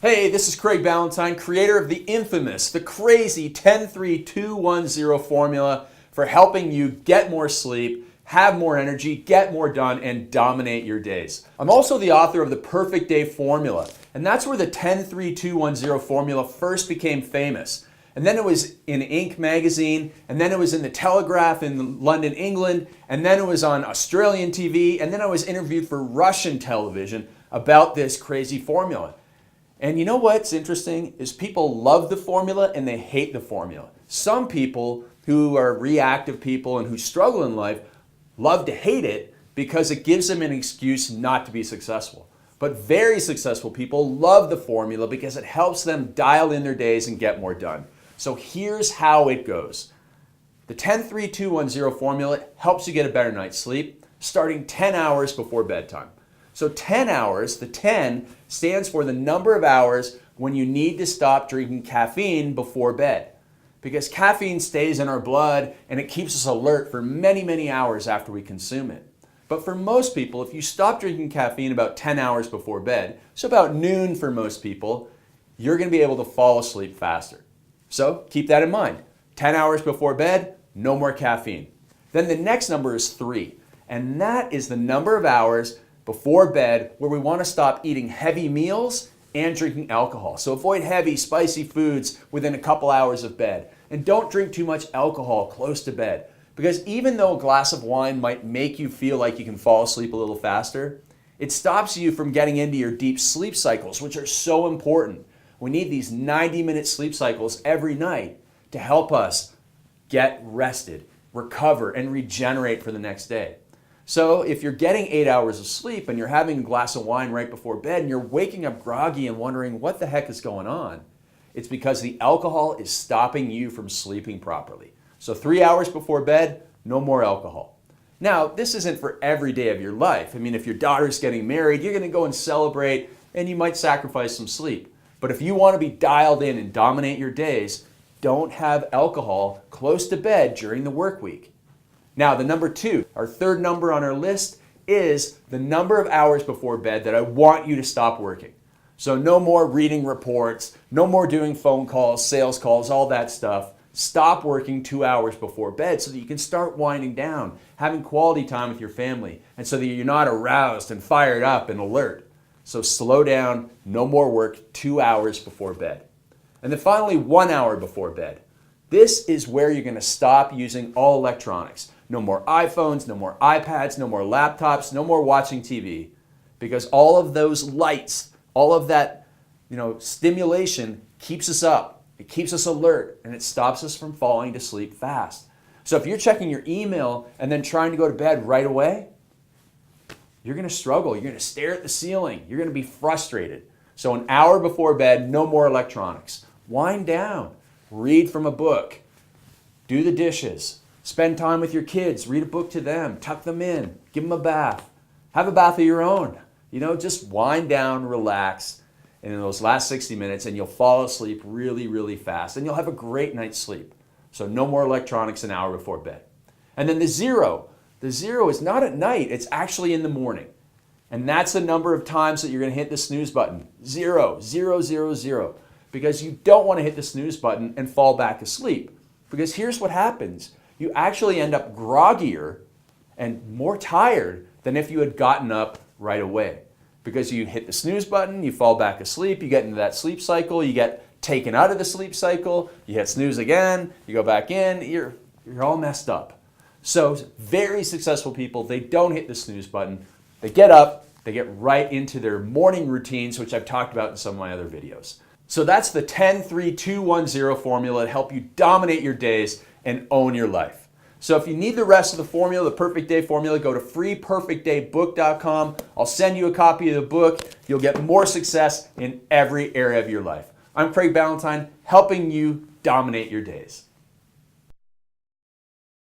Hey, this is Craig Ballantyne, creator of the infamous, the crazy 10-3-2-1-0 formula for helping you get more sleep, have more energy, get more done, and dominate your days. I'm also the author of the Perfect Day Formula, and that's where the 10-3-2-1-0 formula first became famous. And then it was in Inc. magazine, and then it was in the Telegraph in London, England, and then it was on Australian TV, and then I was interviewed for Russian television about this crazy formula. And you know what's interesting is people love the formula and they hate the formula. Some people who are reactive people and who struggle in life love to hate it because it gives them an excuse not to be successful. But very successful people love the formula because it helps them dial in their days and get more done. So here's how it goes. The 10-3-2-1-0 formula helps you get a better night's sleep starting 10 hours before bedtime. So 10 hours, the 10 stands for the number of hours when you need to stop drinking caffeine before bed. Because caffeine stays in our blood and it keeps us alert for many, many hours after we consume it. But for most people, if you stop drinking caffeine about 10 hours before bed, so about noon for most people, you're going to be able to fall asleep faster. So keep that in mind. 10 hours before bed, no more caffeine. Then the next number is 3, and that is the number of hours before bed where we want to stop eating heavy meals and drinking alcohol. So avoid heavy, spicy foods within a couple hours of bed. And don't drink too much alcohol close to bed. Because even though a glass of wine might make you feel like you can fall asleep a little faster, it stops you from getting into your deep sleep cycles, which are so important. We need these 90-minute sleep cycles every night to help us get rested, recover, and regenerate for the next day. So if you're getting 8 hours of sleep and you're having a glass of wine right before bed and you're waking up groggy and wondering what the heck is going on, it's because the alcohol is stopping you from sleeping properly. So 3 hours before bed, no more alcohol. Now, this isn't for every day of your life. I mean, if your daughter's getting married, you're going to go and celebrate and you might sacrifice some sleep. But if you want to be dialed in and dominate your days, don't have alcohol close to bed during the work week. Now, the number 2, our third number on our list, is the number of hours before bed that I want you to stop working. So no more reading reports, no more doing phone calls, sales calls, all that stuff. Stop working 2 hours before bed so that you can start winding down, having quality time with your family, and so that you're not aroused and fired up and alert. So slow down, no more work 2 hours before bed. And then finally, 1 hour before bed. This is where you're going to stop using all electronics. No more iPhones, no more iPads, no more laptops, no more watching TV. Because all of those lights, all of that, stimulation keeps us up. It keeps us alert and it stops us from falling to sleep fast. So if you're checking your email and then trying to go to bed right away, you're going to struggle. You're going to stare at the ceiling. You're going to be frustrated. So an hour before bed, no more electronics. Wind down. Read from a book. Do the dishes. Spend time with your kids. Read a book to them. Tuck them in. Give them a bath. Have a bath of your own. Just wind down, relax, and in those last 60 minutes, and you'll fall asleep really, really fast, and you'll have a great night's sleep. So no more electronics an hour before bed. And then the 0. The 0 is not at night. It's actually in the morning. And that's the number of times that you're going to hit the snooze button. 0, 0, 0, 0. Because you don't want to hit the snooze button and fall back asleep. Because here's what happens. You actually end up groggier and more tired than if you had gotten up right away. Because you hit the snooze button, you fall back asleep, you get into that sleep cycle, you get taken out of the sleep cycle, you hit snooze again, you go back in, you're all messed up. So very successful people, they don't hit the snooze button, they get up, they get right into their morning routines, which I've talked about in some of my other videos. So that's the 10-3-2-1-0 formula to help you dominate your days and own your life. So if you need the rest of the formula, the Perfect Day Formula, go to freeperfectdaybook.com. I'll send you a copy of the book. You'll get more success in every area of your life. I'm Craig Ballantyne, helping you dominate your days.